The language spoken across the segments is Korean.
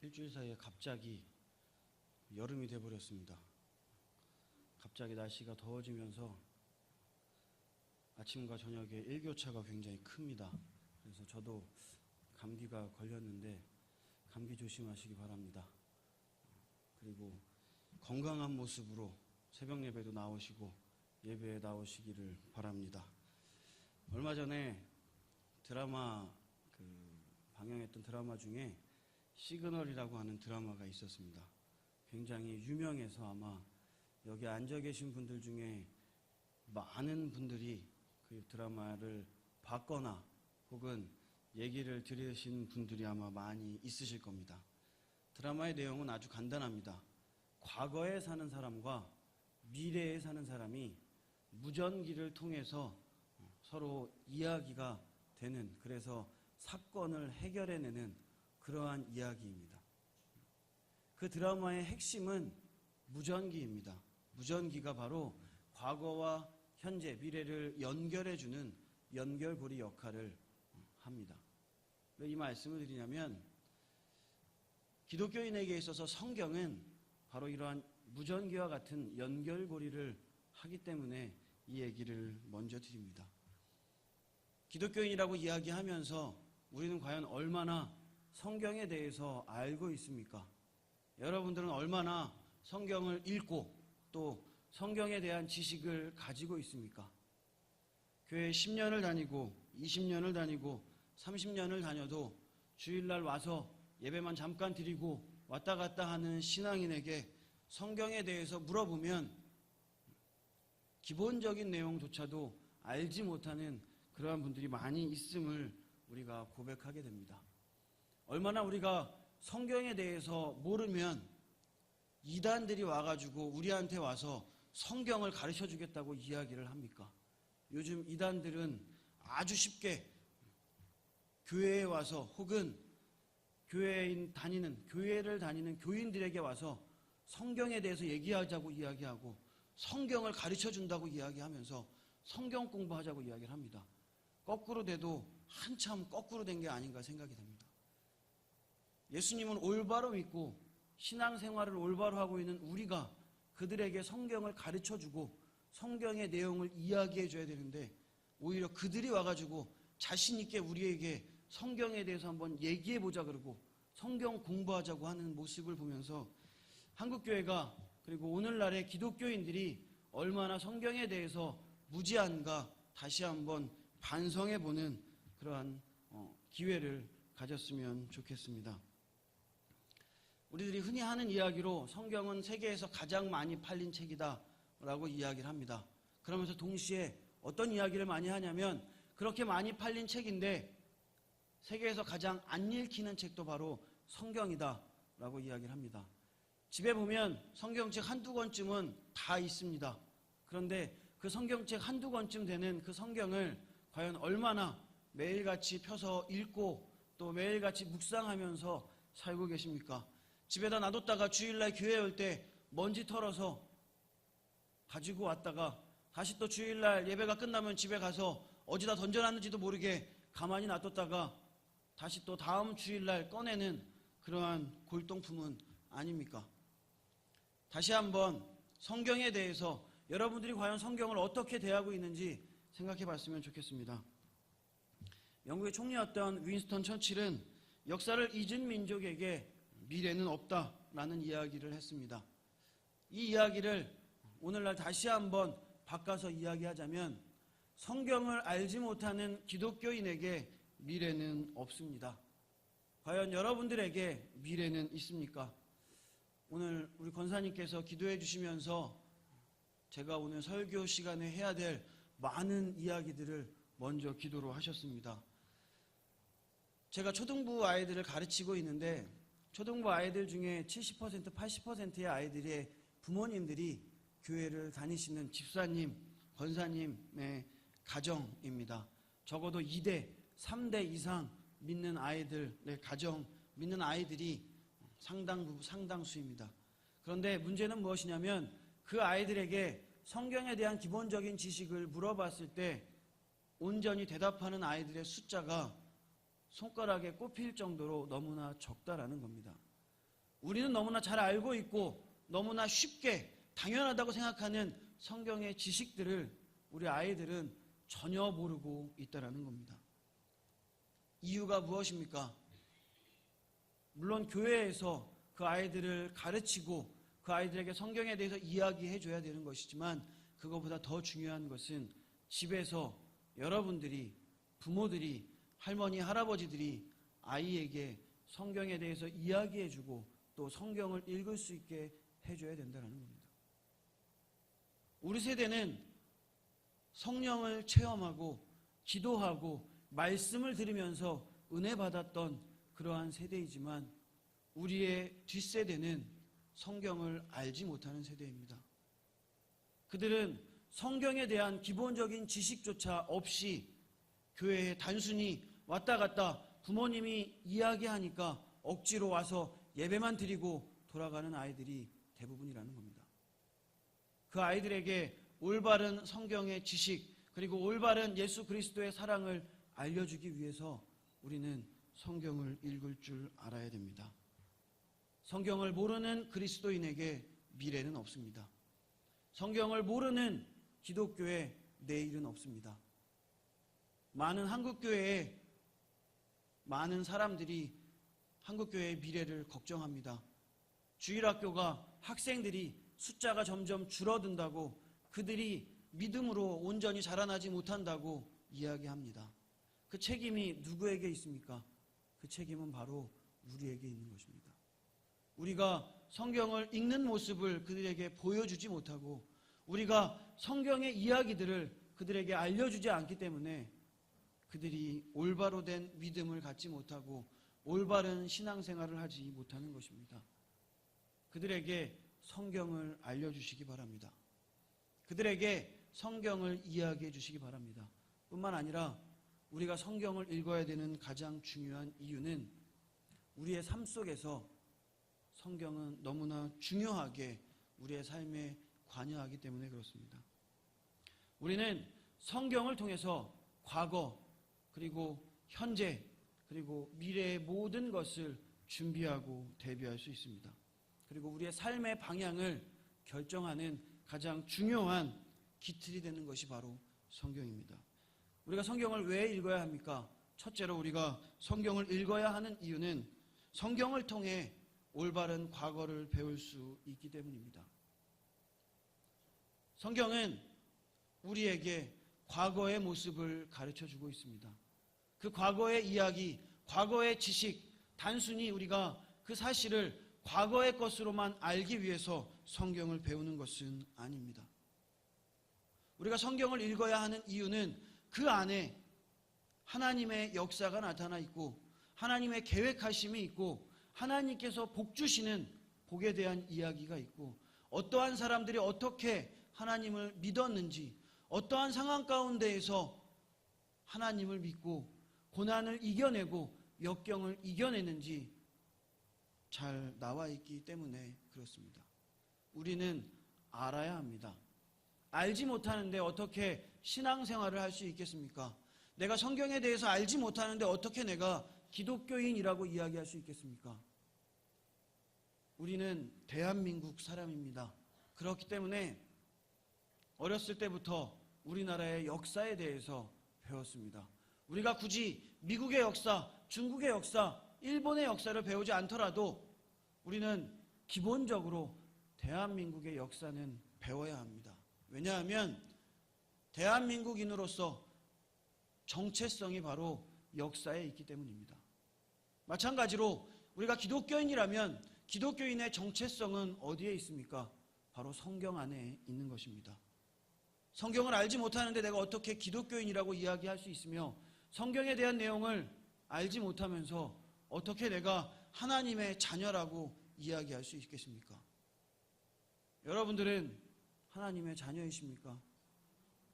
일주일 사이에 갑자기 여름이 돼버렸습니다. 갑자기 날씨가 더워지면서 아침과 저녁에 일교차가 굉장히 큽니다. 그래서 저도 감기가 걸렸는데 감기 조심하시기 바랍니다. 그리고 건강한 모습으로 새벽 예배도 나오시고 예배에 나오시기를 바랍니다. 얼마 전에 드라마 방영했던 드라마 중에 시그널이라고 하는 드라마가 있었습니다. 굉장히 유명해서 아마 여기 앉아 계신 분들 중에 많은 분들이 그 드라마를 봤거나 혹은 얘기를 들으신 분들이 아마 많이 있으실 겁니다. 드라마의 내용은 아주 간단합니다. 과거에 사는 사람과 미래에 사는 사람이 무전기를 통해서 서로 이야기가 되는, 그래서 사건을 해결해내는 그러한 이야기입니다. 그 드라마의 핵심은 무전기입니다. 무전기가 바로 과거와 현재, 미래를 연결해주는 연결고리 역할을 합니다. 왜 이 말씀을 드리냐면 기독교인에게 있어서 성경은 바로 이러한 무전기와 같은 연결고리를 하기 때문에 이 얘기를 먼저 드립니다. 기독교인이라고 이야기하면서 우리는 과연 얼마나 성경에 대해서 알고 있습니까? 여러분들은 얼마나 성경을 읽고 또 성경에 대한 지식을 가지고 있습니까? 교회 10년을 다니고 20년을 다니고 30년을 다녀도 주일날 와서 예배만 잠깐 드리고 왔다 갔다 하는 신앙인에게 성경에 대해서 물어보면 기본적인 내용조차도 알지 못하는 그러한 분들이 많이 있음을 우리가 고백하게 됩니다. 얼마나 우리가 성경에 대해서 모르면 이단들이 와가지고 우리한테 와서 성경을 가르쳐 주겠다고 이야기를 합니까? 요즘 이단들은 아주 쉽게 교회에 와서 혹은 교회를 다니는 교인들에게 와서 성경에 대해서 얘기하자고 이야기하고 성경을 가르쳐 준다고 이야기하면서 성경 공부하자고 이야기를 합니다. 거꾸로 돼도 한참 거꾸로 된 게 아닌가 생각이 됩니다. 예수님은 올바로 믿고 신앙생활을 올바로 하고 있는 우리가 그들에게 성경을 가르쳐주고 성경의 내용을 이야기해 줘야 되는데 오히려 그들이 와가지고 자신 있게 우리에게 성경에 대해서 한번 얘기해 보자 그러고 성경 공부하자고 하는 모습을 보면서 한국교회가 그리고 오늘날의 기독교인들이 얼마나 성경에 대해서 무지한가 다시 한번 반성해 보는 그러한 기회를 가졌으면 좋겠습니다. 우리들이 흔히 하는 이야기로 성경은 세계에서 가장 많이 팔린 책이다 라고 이야기를 합니다. 그러면서 동시에 어떤 이야기를 많이 하냐면 그렇게 많이 팔린 책인데 세계에서 가장 안 읽히는 책도 바로 성경이다 라고 이야기를 합니다. 집에 보면 성경책 한두 권쯤은 다 있습니다. 그런데 그 성경책 한두 권쯤 되는 그 성경을 과연 얼마나 매일같이 펴서 읽고 또 매일같이 묵상하면서 살고 계십니까? 집에다 놔뒀다가 주일날 교회에 올 때 먼지 털어서 가지고 왔다가 다시 또 주일날 예배가 끝나면 집에 가서 어디다 던져놨는지도 모르게 가만히 놔뒀다가 다시 또 다음 주일날 꺼내는 그러한 골동품은 아닙니까? 다시 한번 성경에 대해서 여러분들이 과연 성경을 어떻게 대하고 있는지 생각해 봤으면 좋겠습니다. 영국의 총리였던 윈스턴 처칠은 역사를 잊은 민족에게 미래는 없다라는 이야기를 했습니다. 이 이야기를 오늘날 다시 한번 바꿔서 이야기하자면 성경을 알지 못하는 기독교인에게 미래는 없습니다. 과연 여러분들에게 미래는 있습니까? 오늘 우리 권사님께서 기도해 주시면서 제가 오늘 설교 시간에 해야 될 많은 이야기들을 먼저 기도로 하셨습니다. 제가 초등부 아이들을 가르치고 있는데 초등부 아이들 중에 70%, 80%의 아이들의 부모님들이 교회를 다니시는 집사님, 권사님의 가정입니다. 적어도 2대, 3대 이상 믿는 아이들의 가정, 믿는 아이들이 상당수입니다. 그런데 문제는 무엇이냐면 그 아이들에게 성경에 대한 기본적인 지식을 물어봤을 때 온전히 대답하는 아이들의 숫자가 손가락에 꼽힐 정도로 너무나 적다라는 겁니다. 우리는 너무나 잘 알고 있고 너무나 쉽게 당연하다고 생각하는 성경의 지식들을 우리 아이들은 전혀 모르고 있다는 겁니다. 이유가 무엇입니까? 물론 교회에서 그 아이들을 가르치고 그 아이들에게 성경에 대해서 이야기해 줘야 되는 것이지만 그것보다 더 중요한 것은 집에서 여러분들이, 부모들이, 할머니, 할아버지들이 아이에게 성경에 대해서 이야기해 주고 또 성경을 읽을 수 있게 해줘야 된다는 겁니다. 우리 세대는 성령을 체험하고 기도하고 말씀을 들으면서 은혜 받았던 그러한 세대이지만 우리의 뒷세대는 성경을 알지 못하는 세대입니다. 그들은 성경에 대한 기본적인 지식조차 없이 교회에 단순히 왔다 갔다 부모님이 이야기하니까 억지로 와서 예배만 드리고 돌아가는 아이들이 대부분이라는 겁니다. 그 아이들에게 올바른 성경의 지식 그리고 올바른 예수 그리스도의 사랑을 알려주기 위해서 우리는 성경을 읽을 줄 알아야 됩니다. 성경을 모르는 그리스도인에게 미래는 없습니다. 성경을 모르는 기독교의 내일은 없습니다. 많은 한국교회에 많은 사람들이 한국교회의 미래를 걱정합니다. 주일학교가 학생들이 숫자가 점점 줄어든다고 그들이 믿음으로 온전히 자라나지 못한다고 이야기합니다. 그 책임이 누구에게 있습니까? 그 책임은 바로 우리에게 있는 것입니다. 우리가 성경을 읽는 모습을 그들에게 보여주지 못하고 우리가 성경의 이야기들을 그들에게 알려주지 않기 때문에 그들이 올바로 된 믿음을 갖지 못하고 올바른 신앙생활을 하지 못하는 것입니다. 그들에게 성경을 알려주시기 바랍니다. 그들에게 성경을 이야기해 주시기 바랍니다. 뿐만 아니라 우리가 성경을 읽어야 되는 가장 중요한 이유는 우리의 삶 속에서 성경은 너무나 중요하게 우리의 삶에 관여하기 때문에 그렇습니다. 우리는 성경을 통해서 과거 그리고 현재 그리고 미래의 모든 것을 준비하고 대비할 수 있습니다. 그리고 우리의 삶의 방향을 결정하는 가장 중요한 기틀이 되는 것이 바로 성경입니다. 우리가 성경을 왜 읽어야 합니까? 첫째로 우리가 성경을 읽어야 하는 이유는 성경을 통해 올바른 과거를 배울 수 있기 때문입니다. 성경은 우리에게 과거의 모습을 가르쳐주고 있습니다. 그 과거의 이야기, 과거의 지식, 단순히 우리가 그 사실을 과거의 것으로만 알기 위해서 성경을 배우는 것은 아닙니다. 우리가 성경을 읽어야 하는 이유는 그 안에 하나님의 역사가 나타나 있고 하나님의 계획하심이 있고 하나님께서 복 주시는 복에 대한 이야기가 있고 어떠한 사람들이 어떻게 하나님을 믿었는지 어떠한 상황 가운데에서 하나님을 믿고 고난을 이겨내고 역경을 이겨내는지 잘 나와 있기 때문에 그렇습니다. 우리는 알아야 합니다. 알지 못하는데 어떻게 신앙생활을 할 수 있겠습니까? 내가 성경에 대해서 알지 못하는데 어떻게 내가 기독교인이라고 이야기할 수 있겠습니까? 우리는 대한민국 사람입니다. 그렇기 때문에 어렸을 때부터 우리나라의 역사에 대해서 배웠습니다. 우리가 굳이 미국의 역사, 중국의 역사, 일본의 역사를 배우지 않더라도 우리는 기본적으로 대한민국의 역사는 배워야 합니다. 왜냐하면 대한민국인으로서 정체성이 바로 역사에 있기 때문입니다. 마찬가지로 우리가 기독교인이라면 기독교인의 정체성은 어디에 있습니까? 바로 성경 안에 있는 것입니다. 성경을 알지 못하는데 내가 어떻게 기독교인이라고 이야기할 수 있으며 성경에 대한 내용을 알지 못하면서 어떻게 내가 하나님의 자녀라고 이야기할 수 있겠습니까? 여러분들은 하나님의 자녀이십니까?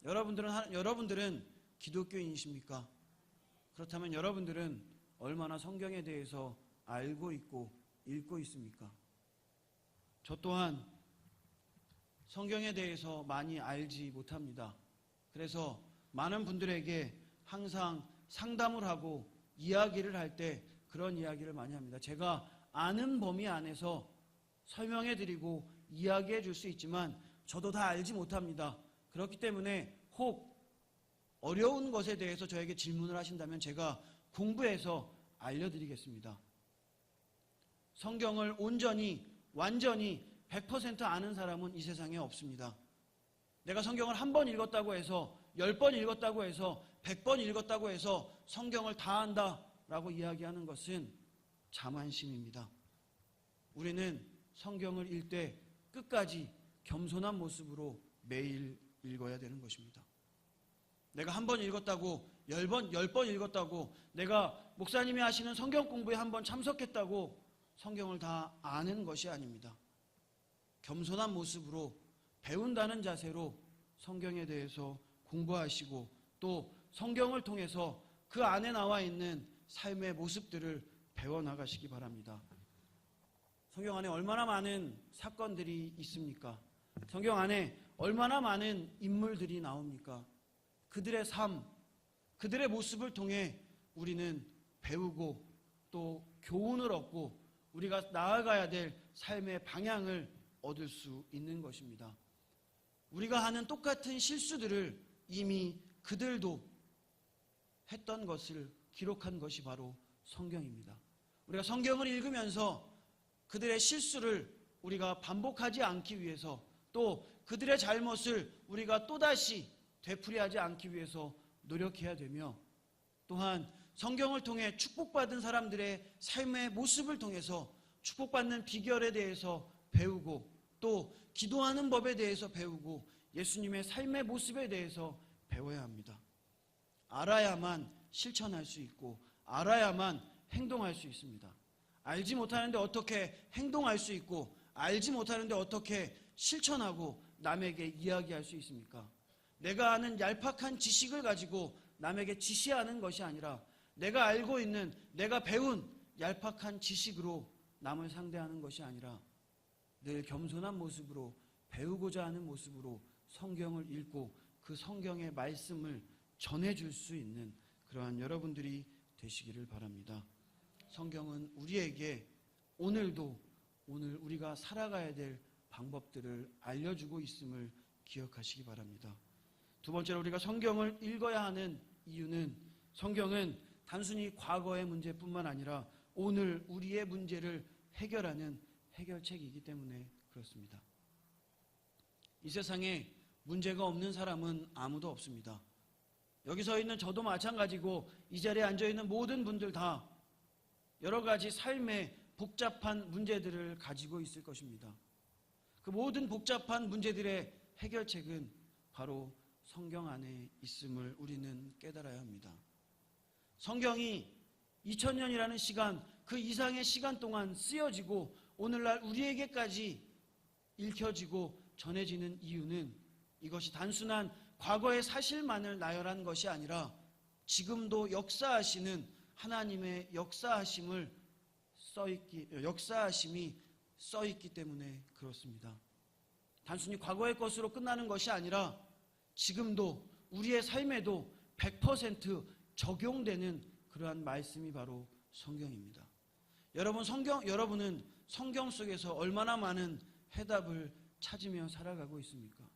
여러분들은 기독교인이십니까? 그렇다면 여러분들은 얼마나 성경에 대해서 알고 있고 읽고 있습니까? 저 또한 성경에 대해서 많이 알지 못합니다. 그래서 많은 분들에게 항상 상담을 하고 이야기를 할 때 그런 이야기를 많이 합니다. 제가 아는 범위 안에서 설명해 드리고 이야기해 줄 수 있지만 저도 다 알지 못합니다. 그렇기 때문에 혹 어려운 것에 대해서 저에게 질문을 하신다면 제가 공부해서 알려드리겠습니다. 성경을 온전히 완전히 100% 아는 사람은 이 세상에 없습니다. 내가 성경을 한 번 읽었다고 해서 10번 읽었다고 해서 100번 읽었다고 해서 성경을 다 안다라고 이야기하는 것은 자만심입니다. 우리는 성경을 읽을 때 끝까지 겸손한 모습으로 매일 읽어야 되는 것입니다. 내가 한 번 읽었다고 10번 읽었다고 내가 목사님이 하시는 성경 공부에 한 번 참석했다고 성경을 다 아는 것이 아닙니다. 겸손한 모습으로 배운다는 자세로 성경에 대해서 공부하시고 또 성경을 통해서 그 안에 나와 있는 삶의 모습들을 배워나가시기 바랍니다. 성경 안에 얼마나 많은 사건들이 있습니까? 성경 안에 얼마나 많은 인물들이 나옵니까? 그들의 삶, 그들의 모습을 통해 우리는 배우고 또 교훈을 얻고 우리가 나아가야 될 삶의 방향을 얻을 수 있는 것입니다. 우리가 하는 똑같은 실수들을 이미 그들도 했던 것을 기록한 것이 바로 성경입니다. 우리가 성경을 읽으면서 그들의 실수를 우리가 반복하지 않기 위해서 또 그들의 잘못을 우리가 또다시 되풀이하지 않기 위해서 노력해야 되며 또한 성경을 통해 축복받은 사람들의 삶의 모습을 통해서 축복받는 비결에 대해서 배우고 또 기도하는 법에 대해서 배우고 예수님의 삶의 모습에 대해서 배워야 합니다. 알아야만 실천할 수 있고 알아야만 행동할 수 있습니다. 알지 못하는데 어떻게 행동할 수 있고 알지 못하는데 어떻게 실천하고 남에게 이야기할 수 있습니까? 내가 아는 얄팍한 지식을 가지고 남에게 지시하는 것이 아니라 내가 알고 있는 내가 배운 얄팍한 지식으로 남을 상대하는 것이 아니라 늘 겸손한 모습으로 배우고자 하는 모습으로 성경을 읽고 그 성경의 말씀을 전해줄 수 있는 그러한 여러분들이 되시기를 바랍니다. 성경은 우리에게 오늘 우리가 살아가야 될 방법들을 알려주고 있음을 기억하시기 바랍니다. 두 번째로 우리가 성경을 읽어야 하는 이유는 성경은 단순히 과거의 문제뿐만 아니라 오늘 우리의 문제를 해결하는 해결책이기 때문에 그렇습니다. 이 세상에 문제가 없는 사람은 아무도 없습니다. 여기 서 있는 저도 마찬가지고 이 자리에 앉아있는 모든 분들 다 여러 가지 삶의 복잡한 문제들을 가지고 있을 것입니다. 그 모든 복잡한 문제들의 해결책은 바로 성경 안에 있음을 우리는 깨달아야 합니다. 성경이 2000년이라는 시간, 그 이상의 시간 동안 쓰여지고 오늘날 우리에게까지 읽혀지고 전해지는 이유는 이것이 단순한 과거의 사실만을 나열한 것이 아니라 지금도 역사하시는 하나님의 역사하심이 써있기 때문에 그렇습니다. 단순히 과거의 것으로 끝나는 것이 아니라 지금도 우리의 삶에도 100% 적용되는 그러한 말씀이 바로 성경입니다. 여러분은 성경 속에서 얼마나 많은 해답을 찾으며 살아가고 있습니까?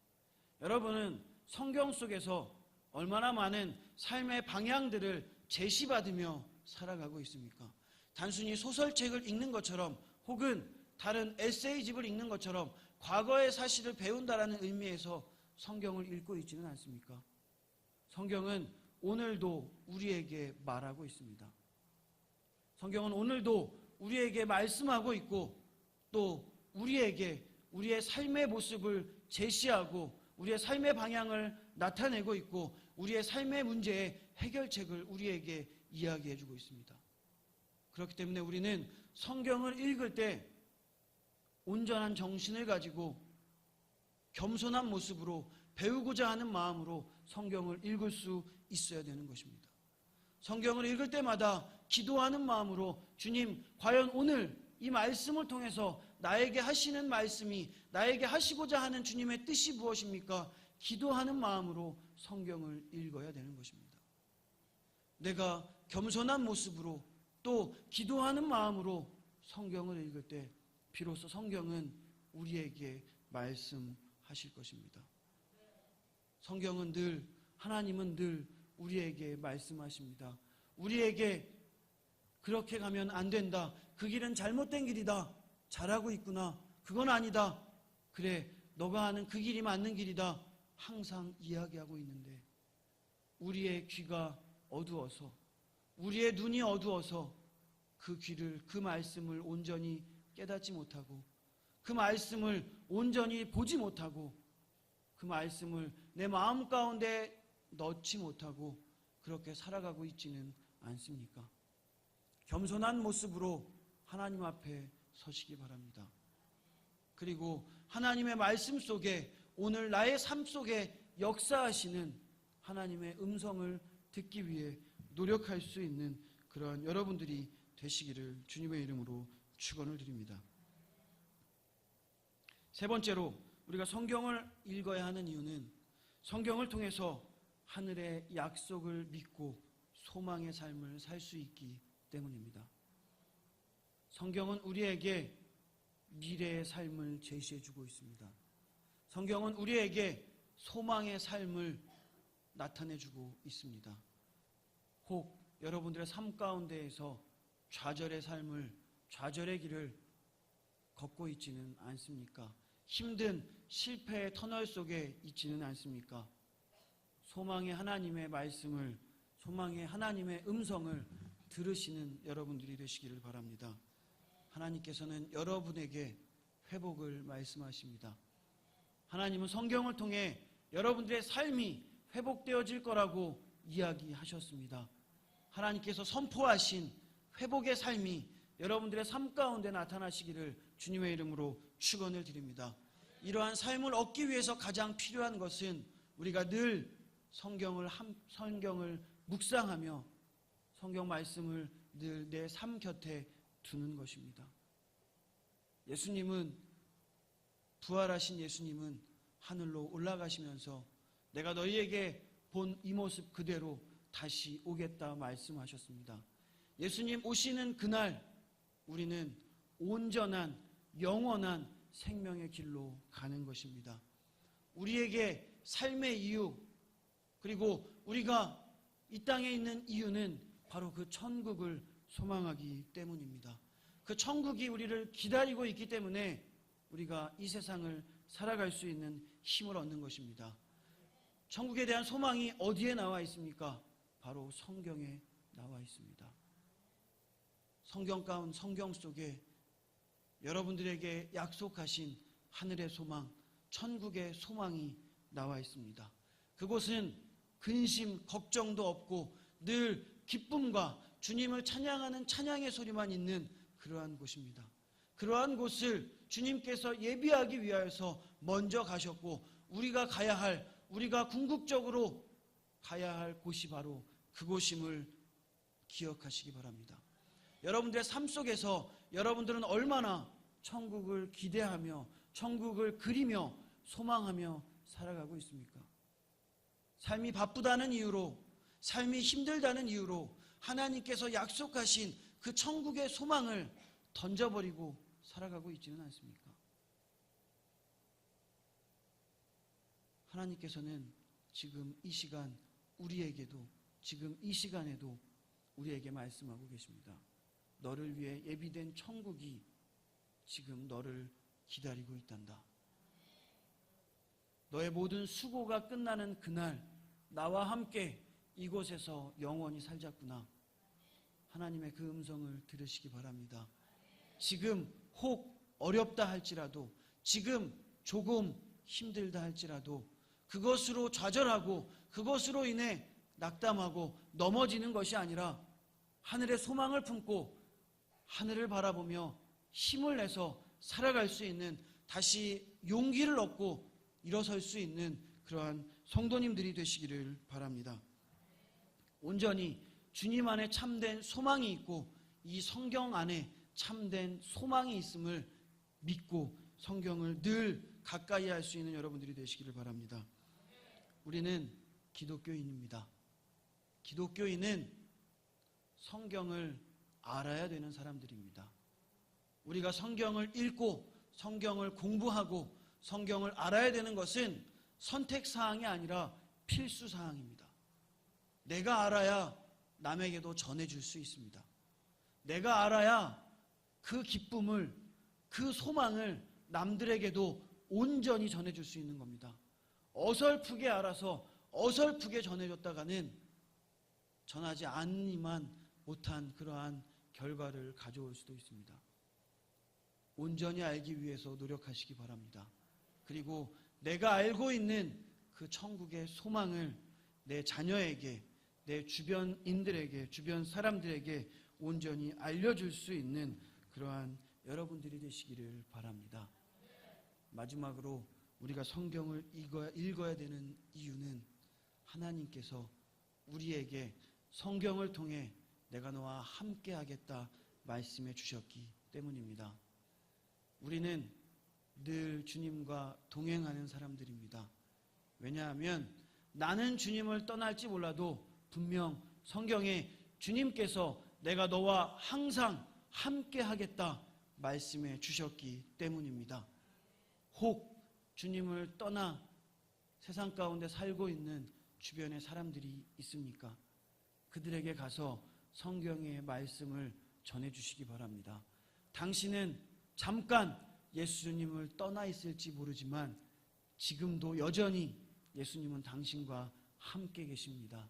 여러분은 성경 속에서 얼마나 많은 삶의 방향들을 제시받으며 살아가고 있습니까? 단순히 소설책을 읽는 것처럼 혹은 다른 에세이집을 읽는 것처럼 과거의 사실을 배운다라는 의미에서 성경을 읽고 있지는 않습니까? 성경은 오늘도 우리에게 말하고 있습니다. 성경은 오늘도 우리에게 말씀하고 있고 또 우리에게 우리의 삶의 모습을 제시하고 우리의 삶의 방향을 나타내고 있고 우리의 삶의 문제의 해결책을 우리에게 이야기해주고 있습니다. 그렇기 때문에 우리는 성경을 읽을 때 온전한 정신을 가지고 겸손한 모습으로 배우고자 하는 마음으로 성경을 읽을 수 있어야 되는 것입니다. 성경을 읽을 때마다 기도하는 마음으로 주님, 과연 오늘 이 말씀을 통해서 나에게 하시는 말씀이 나에게 하시고자 하는 주님의 뜻이 무엇입니까? 기도하는 마음으로 성경을 읽어야 되는 것입니다. 내가 겸손한 모습으로 또 기도하는 마음으로 성경을 읽을 때 비로소 성경은 우리에게 말씀하실 것입니다. 성경은 늘, 하나님은 늘 우리에게 말씀하십니다. 우리에게 그렇게 가면 안 된다. 그 길은 잘못된 길이다. 잘하고 있구나. 그건 아니다. 그래, 너가 하는 그 길이 맞는 길이다. 항상 이야기하고 있는데 우리의 귀가 어두워서, 우리의 눈이 어두워서 그 귀를, 그 말씀을 온전히 깨닫지 못하고, 그 말씀을 온전히 보지 못하고, 그 말씀을 내 마음 가운데 넣지 못하고 그렇게 살아가고 있지는 않습니까? 겸손한 모습으로 하나님 앞에 서시기 바랍니다. 그리고 하나님의 말씀 속에 오늘 나의 삶 속에 역사하시는 하나님의 음성을 듣기 위해 노력할 수 있는 그러한 여러분들이 되시기를 주님의 이름으로 축원을 드립니다. 세 번째로 우리가 성경을 읽어야 하는 이유는 성경을 통해서 하늘의 약속을 믿고 소망의 삶을 살 수 있기 때문입니다. 성경은 우리에게 미래의 삶을 제시해주고 있습니다. 성경은 우리에게 소망의 삶을 나타내주고 있습니다. 혹 여러분들의 삶 가운데에서 좌절의 삶을, 좌절의 길을 걷고 있지는 않습니까? 힘든 실패의 터널 속에 있지는 않습니까? 소망의 하나님의 말씀을, 소망의 하나님의 음성을 들으시는 여러분들이 되시기를 바랍니다. 하나님께서는 여러분에게 회복을 말씀하십니다. 하나님은 성경을 통해 여러분들의 삶이 회복되어질 거라고 이야기하셨습니다. 하나님께서 선포하신 회복의 삶이 여러분들의 삶 가운데 나타나시기를 주님의 이름으로 축원을 드립니다. 이러한 삶을 얻기 위해서 가장 필요한 것은 우리가 늘 성경을 묵상하며 성경 말씀을 늘 내 삶 곁에 두는 것입니다. 예수님은, 부활하신 예수님은 하늘로 올라가시면서 내가 너희에게 본 이 모습 그대로 다시 오겠다 말씀하셨습니다. 예수님 오시는 그날 우리는 온전한 영원한 생명의 길로 가는 것입니다. 우리에게 삶의 이유, 그리고 우리가 이 땅에 있는 이유는 바로 그 천국을 소망하기 때문입니다. 그 천국이 우리를 기다리고 있기 때문에 우리가 이 세상을 살아갈 수 있는 힘을 얻는 것입니다. 천국에 대한 소망이 어디에 나와 있습니까? 바로 성경에 나와 있습니다. 성경 속에 여러분들에게 약속하신 하늘의 소망, 천국의 소망이 나와 있습니다. 그곳은 근심, 걱정도 없고 늘 기쁨과 주님을 찬양하는 찬양의 소리만 있는 그러한 곳입니다. 그러한 곳을 주님께서 예비하기 위하여서 먼저 가셨고 우리가 가야 할, 우리가 궁극적으로 가야 할 곳이 바로 그곳임을 기억하시기 바랍니다. 여러분들의 삶 속에서 여러분들은 얼마나 천국을 기대하며 천국을 그리며 소망하며 살아가고 있습니까? 삶이 바쁘다는 이유로, 삶이 힘들다는 이유로 하나님께서 약속하신 그 천국의 소망을 던져버리고 살아가고 있지는 않습니까? 하나님께서는 지금 이 시간 우리에게도, 지금 이 시간에도 우리에게 말씀하고 계십니다. 너를 위해 예비된 천국이 지금 너를 기다리고 있단다. 너의 모든 수고가 끝나는 그날 나와 함께 이곳에서 영원히 살자꾸나. 하나님의 그 음성을 들으시기 바랍니다. 지금 혹 어렵다 할지라도, 지금 조금 힘들다 할지라도 그것으로 좌절하고 그것으로 인해 낙담하고 넘어지는 것이 아니라 하늘의 소망을 품고 하늘을 바라보며 힘을 내서 살아갈 수 있는, 다시 용기를 얻고 일어설 수 있는 그러한 성도님들이 되시기를 바랍니다. 온전히 주님 안에 참된 소망이 있고 이 성경 안에 참된 소망이 있음을 믿고 성경을 늘 가까이 할 수 있는 여러분들이 되시기를 바랍니다. 우리는 기독교인입니다. 기독교인은 성경을 알아야 되는 사람들입니다. 우리가 성경을 읽고 성경을 공부하고 성경을 알아야 되는 것은 선택사항이 아니라 필수사항입니다. 내가 알아야 남에게도 전해줄 수 있습니다. 내가 알아야 그 기쁨을, 그 소망을 남들에게도 온전히 전해줄 수 있는 겁니다. 어설프게 알아서 어설프게 전해줬다가는 전하지 않니만 못한 그러한 결과를 가져올 수도 있습니다. 온전히 알기 위해서 노력하시기 바랍니다. 그리고 내가 알고 있는 그 천국의 소망을 내 자녀에게, 내 주변인들에게, 주변 사람들에게 온전히 알려줄 수 있는 그러한 여러분들이 되시기를 바랍니다. 마지막으로 우리가 성경을 읽어야 되는 이유는 하나님께서 우리에게 성경을 통해 내가 너와 함께 하겠다 말씀해 주셨기 때문입니다. 우리는 늘 주님과 동행하는 사람들입니다. 왜냐하면 나는 주님을 떠날지 몰라도 분명 성경에 주님께서 내가 너와 항상 함께 하겠다 말씀해 주셨기 때문입니다. 혹 주님을 떠나 세상 가운데 살고 있는 주변의 사람들이 있습니까? 그들에게 가서 성경의 말씀을 전해주시기 바랍니다. 당신은 잠깐 예수님을 떠나 있을지 모르지만 지금도 여전히 예수님은 당신과 함께 계십니다.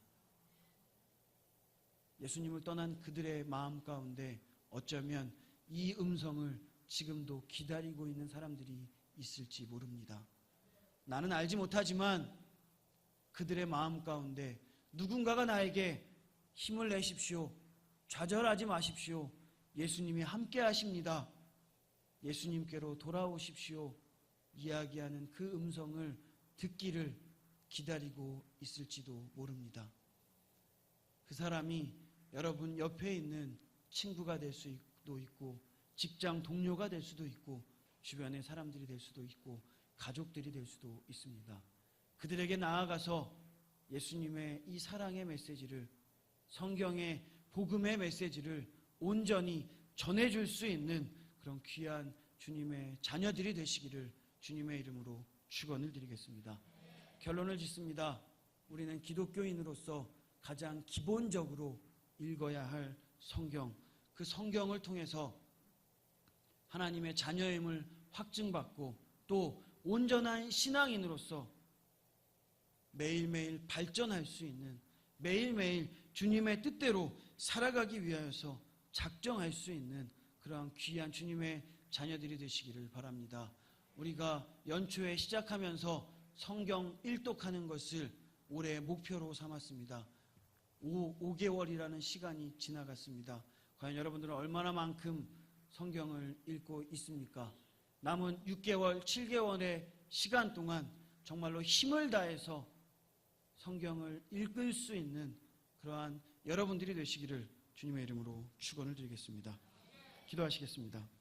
예수님을 떠난 그들의 마음 가운데 어쩌면 이 음성을 지금도 기다리고 있는 사람들이 있을지 모릅니다. 나는 알지 못하지만 그들의 마음 가운데 누군가가 나에게 힘을 내십시오. 좌절하지 마십시오. 예수님이 함께 하십니다. 예수님께로 돌아오십시오. 이야기하는 그 음성을 듣기를 기다리고 있을지도 모릅니다. 그 사람이 여러분 옆에 있는 친구가 될 수도 있고 직장 동료가 될 수도 있고 주변의 사람들이 될 수도 있고 가족들이 될 수도 있습니다. 그들에게 나아가서 예수님의 이 사랑의 메시지를, 성경의 복음의 메시지를 온전히 전해줄 수 있는 그런 귀한 주님의 자녀들이 되시기를 주님의 이름으로 축원을 드리겠습니다. 결론을 짓습니다. 우리는 기독교인으로서 가장 기본적으로 읽어야 할 성경, 그 성경을 통해서 하나님의 자녀임을 확증받고 또 온전한 신앙인으로서 매일매일 발전할 수 있는, 매일매일 주님의 뜻대로 살아가기 위하여서 작정할 수 있는 그러한 귀한 주님의 자녀들이 되시기를 바랍니다. 우리가 연초에 시작하면서 성경 일독하는 것을 올해 목표로 삼았습니다. 5개월이라는 시간이 지나갔습니다. 과연 여러분들은 얼마나 만큼 성경을 읽고 있습니까? 남은 6개월, 7개월의 시간 동안 정말로 힘을 다해서 성경을 읽을 수 있는 그러한 여러분들이 되시기를 주님의 이름으로 축원을 드리겠습니다. 기도하시겠습니다.